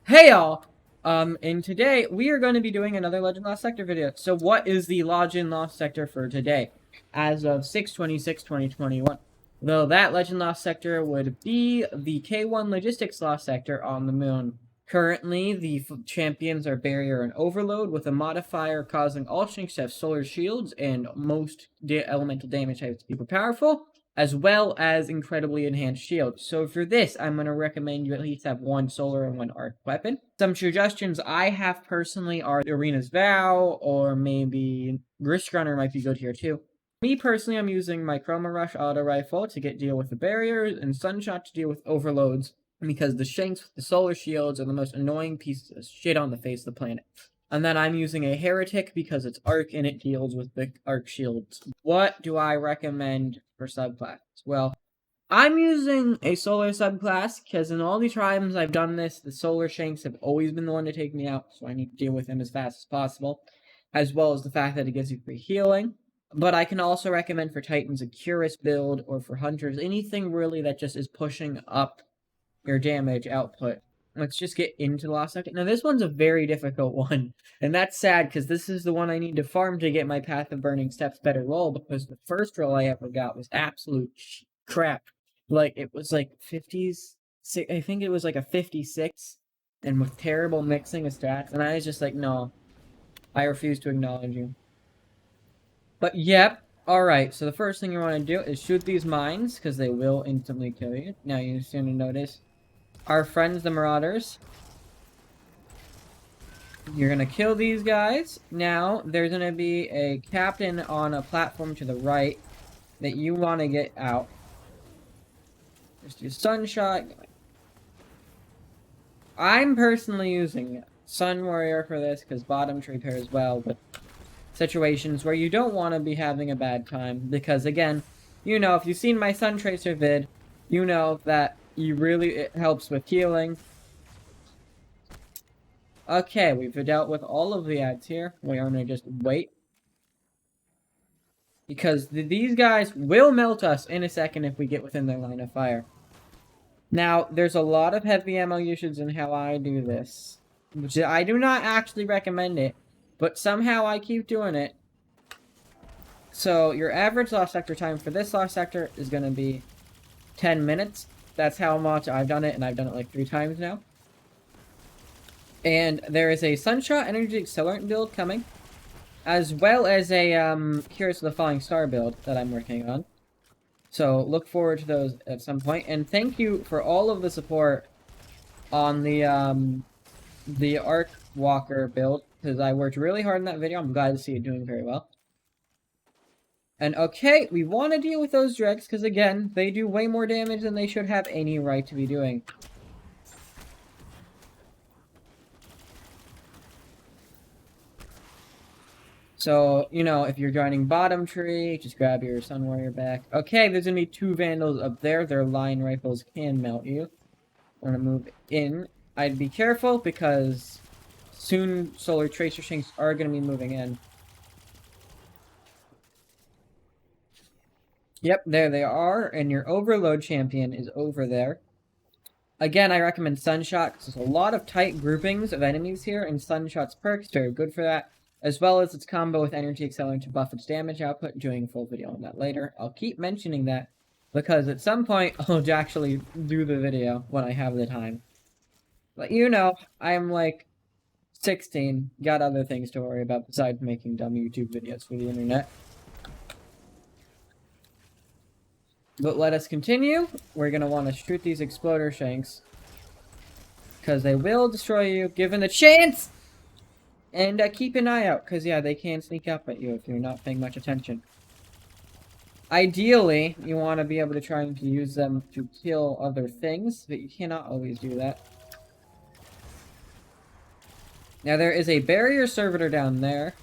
Hey y'all! And today we are going to be doing another Legend Lost Sector video. So what is the Legend Lost Sector for today? As of 6/26/2021. Though that Legend Lost Sector would be the K1 Logistics Lost Sector on the moon. Currently, the champions are Barrier and Overload, with a modifier causing all Shinx to have solar shields and most elemental damage types to be super powerful, as well as incredibly enhanced shields. So for this, I'm going to recommend you at least have one solar and one arc weapon. Some suggestions I have personally are Arena's Vow, or maybe Risk Runner might be good here too. Me personally, I'm using my Chroma Rush auto rifle to deal with the barriers, and Sunshot to deal with overloads, because the Shanks with the solar shields are the most annoying pieces of shit on the face of the planet. And then I'm using a Heretic because it's Arc and it deals with the Arc shields. What do I recommend for subclass? Well, I'm using a solar subclass because in all the times I've done this, the solar Shanks have always been the one to take me out, so I need to deal with him as fast as possible, as well as the fact that it gives you free healing. But I can also recommend for Titans a Curus build, or for Hunters, anything really that just is pushing up your damage output. Let's just get into the last second. Now, this one's a very difficult one, and that's sad because this is the one I need to farm to get my Path of Burning Steps better roll, because the first roll I ever got was absolute crap. Like, it was like 50s, I think it was like a 56, and with terrible mixing of stats, and I was just like, no, I refuse to acknowledge you. But yep, alright, so the first thing you want to do is shoot these mines, because they will instantly kill you. Now, you're just going to notice our friends, the Marauders. You're going to kill these guys. Now, there's going to be a captain on a platform to the right that you want to get out. Just do Sunshot. I'm personally using Sun Warrior for this because bottom tree pairs well with situations where you don't want to be having a bad time. Because again, you know, if you've seen my Sun Tracer vid, you know that it helps with healing. Okay, we've dealt with all of the ads here. We're gonna just wait. Because these guys will melt us in a second if we get within their line of fire. Now, there's a lot of heavy ammo usage in how I do this. Which I do not actually recommend it, but somehow I keep doing it. So, your average lost sector time for this lost sector is going to be 10 minutes. That's how much I've done it, and I've done it like 3 times now. And there is a Sunshot Energy Accelerant build coming, as well as a Curious of the Falling Star build that I'm working on. So look forward to those at some point. And thank you for all of the support on the Arc Walker build, because I worked really hard on that video. I'm glad to see it doing very well. And okay, we want to deal with those dregs, because again, they do way more damage than they should have any right to be doing. So, you know, if you're joining bottom tree, just grab your Sun Warrior back. Okay, there's gonna be 2 Vandals up there. Their line rifles can melt you. Want to move in. I'd be careful because soon Solar Tracer Shanks are gonna be moving in. Yep, there they are, and your Overload champion is over there. Again, I recommend Sunshot because there's a lot of tight groupings of enemies here, and Sunshot's perks very good for that, as well as its combo with Energy Accelerant to buff its damage output. Doing a full video on that later. I'll keep mentioning that because at some point I'll actually do the video when I have the time. But you know, I'm like 16, got other things to worry about besides making dumb YouTube videos for the internet. But let us continue. We're going to want to shoot these Exploder Shanks, because they will destroy you given the chance! And keep an eye out, because yeah, they can sneak up at you if you're not paying much attention. Ideally, you want to be able to try and use them to kill other things, but you cannot always do that. Now there is a barrier servitor down there,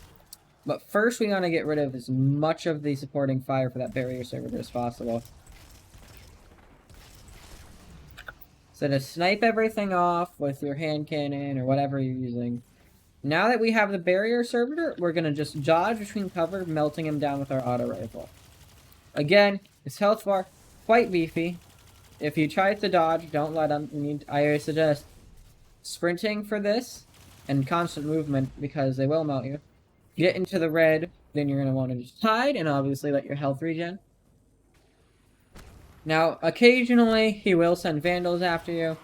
but first we want to get rid of as much of the supporting fire for that barrier servitor as possible. So to snipe everything off with your hand cannon or whatever you're using. Now that we have the barrier servitor, we're going to just dodge between cover, melting him down with our auto rifle. Again, his health bar, quite beefy. If he tries to dodge, don't let him. I suggest sprinting for this and constant movement because they will melt you. Get into the red, then you're going to want to just hide and obviously let your health regen. Now, occasionally, he will send vandals after you.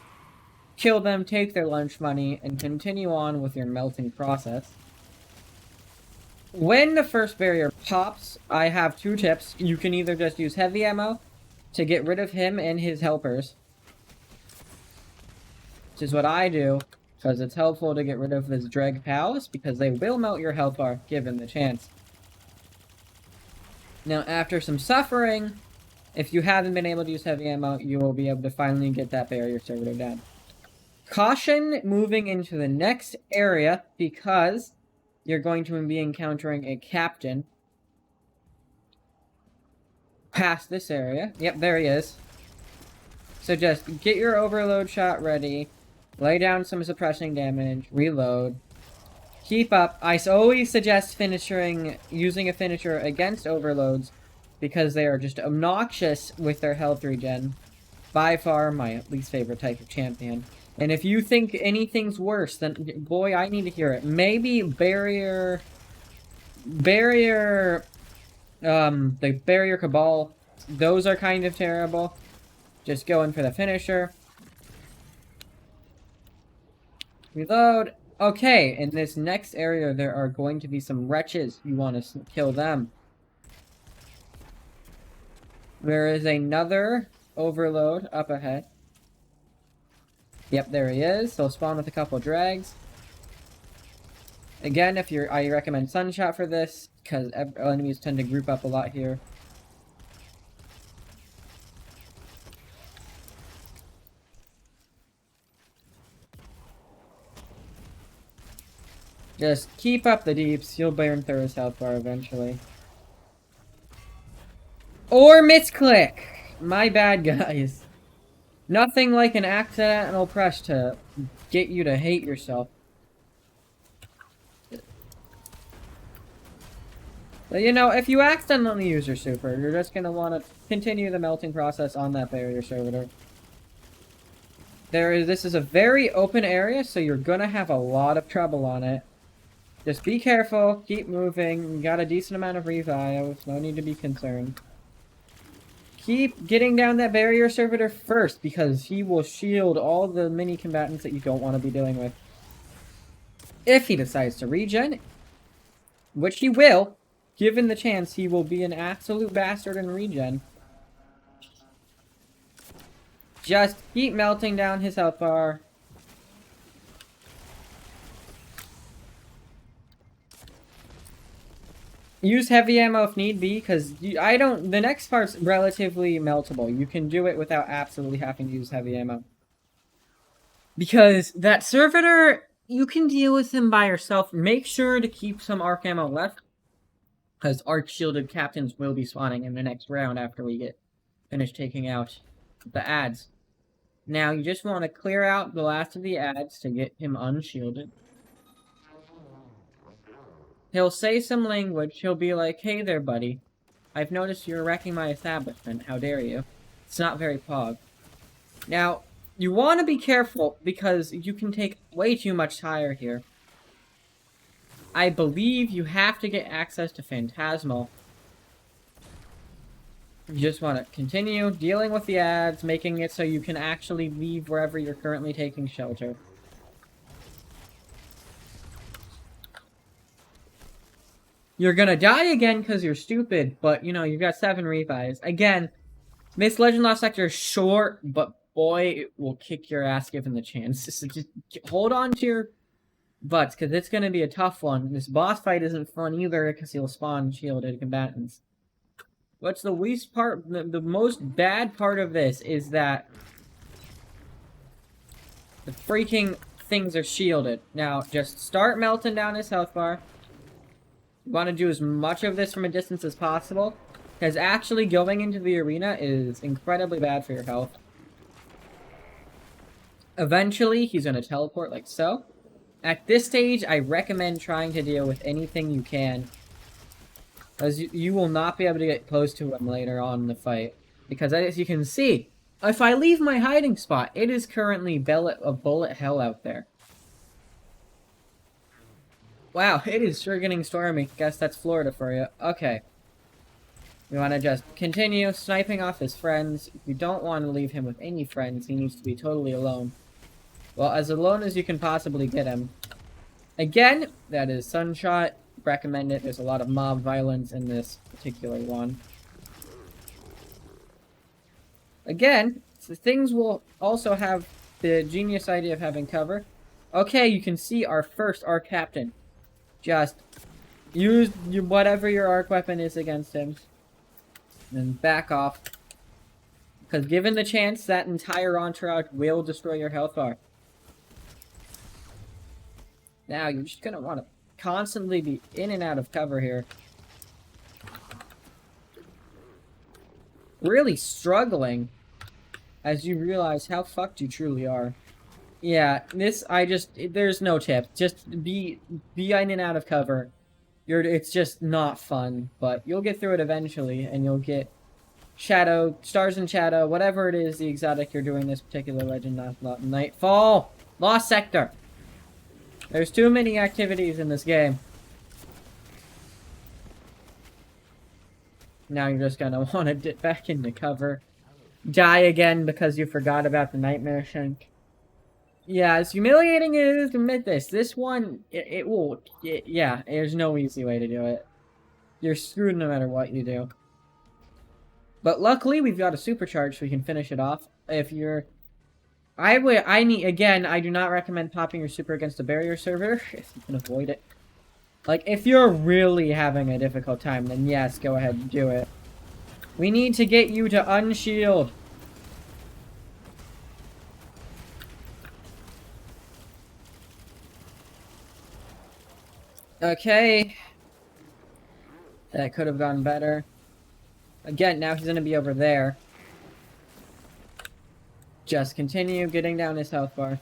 Kill them, take their lunch money, and continue on with your melting process. When the first barrier pops, I have 2 tips. You can either just use heavy ammo to get rid of him and his helpers, which is what I do, because it's helpful to get rid of his dreg pals, because they will melt your health bar given the chance. Now, after some suffering, if you haven't been able to use heavy ammo, you will be able to finally get that barrier servitor down. Caution moving into the next area, because you're going to be encountering a captain. Past this area. Yep, there he is. So just get your overload shot ready. Lay down some suppressing damage. Reload. Keep up. I always suggest using a finisher against overloads, because they are just obnoxious with their health regen. By far my least favorite type of champion. And if you think anything's worse, then boy, I need to hear it. Maybe the barrier cabal, those are kind of terrible. Just going for the finisher. Reload. Okay, in this next area, there are going to be some wretches. You want to kill them. There is another overload up ahead. Yep, there he is. He'll spawn with a couple drags. Again, I recommend Sunshot for this, because enemies tend to group up a lot here. Just keep up the deeps. You'll burn through his health bar eventually. Or misclick! My bad, guys. Nothing like an accidental press to get you to hate yourself. But you know, if you accidentally use your super, you're just going to want to continue the melting process on that barrier servitor. This is a very open area, so you're going to have a lot of trouble on it. Just be careful, keep moving, you got a decent amount of revives, no need to be concerned. Keep getting down that barrier servitor first, because he will shield all the mini combatants that you don't want to be dealing with. If he decides to regen, which he will, given the chance, he will be an absolute bastard in regen. Just keep melting down his health bar. Use heavy ammo if need be, because the next part's relatively meltable. You can do it without absolutely having to use heavy ammo. Because that servitor, you can deal with him by yourself. Make sure to keep some arc ammo left, because arc-shielded captains will be spawning in the next round after we get finished taking out the ads. Now, you just want to clear out the last of the ads to get him unshielded. He'll say some language. He'll be like, "Hey there, buddy. I've noticed you're wrecking my establishment. How dare you?" It's not very pog. Now, you want to be careful, because you can take way too much tire here. I believe you have to get access to Phantasmal. You just want to continue dealing with the ads, making it so you can actually leave wherever you're currently taking shelter. You're gonna die again because you're stupid, but, you know, you've got 7 revives. Again, this Legend Lost Sector is short, but boy, it will kick your ass given the chance. So just hold on to your butts, because it's gonna be a tough one. This boss fight isn't fun either, because he'll spawn shielded combatants. What's the least part, the most bad part of this is that the freaking things are shielded. Now, just start melting down his health bar. You want to do as much of this from a distance as possible, because actually going into the arena is incredibly bad for your health. Eventually, he's going to teleport like so. At this stage, I recommend trying to deal with anything you can, as you will not be able to get close to him later on in the fight. Because as you can see, If I leave my hiding spot, it is currently bullet hell out there. Wow, it is sure getting stormy. Guess that's Florida for you. Okay. We want to just continue sniping off his friends. You don't want to leave him with any friends. He needs to be totally alone. Well, as alone as you can possibly get him. Again, that is Sunshot. Recommend it. There's a lot of mob violence in this particular one. Again, so things will also have the genius idea of having cover. Okay, you can see our captain. Just use whatever your arc weapon is against him. And back off. Because given the chance, that entire entourage will destroy your health bar. Now, you're just going to want to constantly be in and out of cover here. Really struggling as you realize how fucked you truly are. Yeah, there's no tip. Just be in and out of cover. It's just not fun, but you'll get through it eventually, and you'll get Shadow, Stars and Shadow, whatever it is, the exotic you're doing this particular legend, not Nightfall! Lost Sector! There's too many activities in this game. Now you're just gonna want to dip back into cover. Die again because you forgot about the Nightmare Shank. Yeah, as humiliating as it is to admit this, this one, yeah, there's no easy way to do it. You're screwed no matter what you do. But luckily, we've got a supercharge so we can finish it off. If you're... I do not recommend popping your super against a barrier server, if you can avoid it. Like, if you're really having a difficult time, then yes, go ahead and do it. We need to get you to unshield. Okay. That could have gone better. Again, now he's gonna be over there. Just continue getting down his health bar.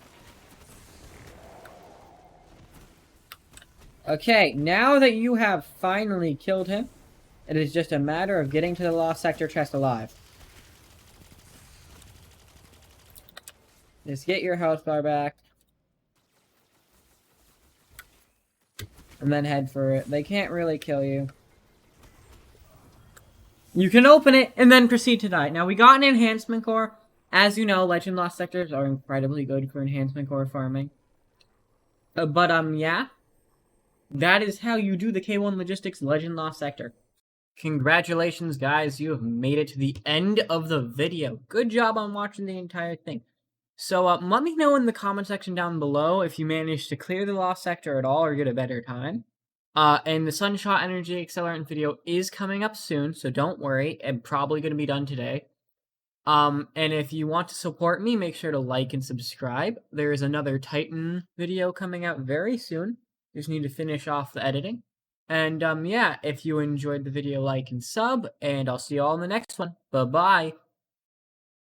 Okay, now that you have finally killed him, it is just a matter of getting to the Lost Sector chest alive. Just get your health bar back. And then head for it. They can't really kill you. You can open it and then proceed to die. Now, we got an enhancement core. As you know, Legend Lost Sectors are incredibly good for enhancement core farming. Yeah. That is how you do the K1 Logistics Legend Lost Sector. Congratulations, guys. You have made it to the end of the video. Good job on watching the entire thing. So, let me know in the comment section down below if you managed to clear the Lost Sector at all or get a better time. And the Sunshot Energy Accelerant video is coming up soon, so don't worry. I'm probably going to be done today. And if you want to support me, make sure to like and subscribe. There is another Titan video coming out very soon. Just need to finish off the editing. And, yeah, if you enjoyed the video, like and sub, and I'll see you all in the next one. Bye-bye.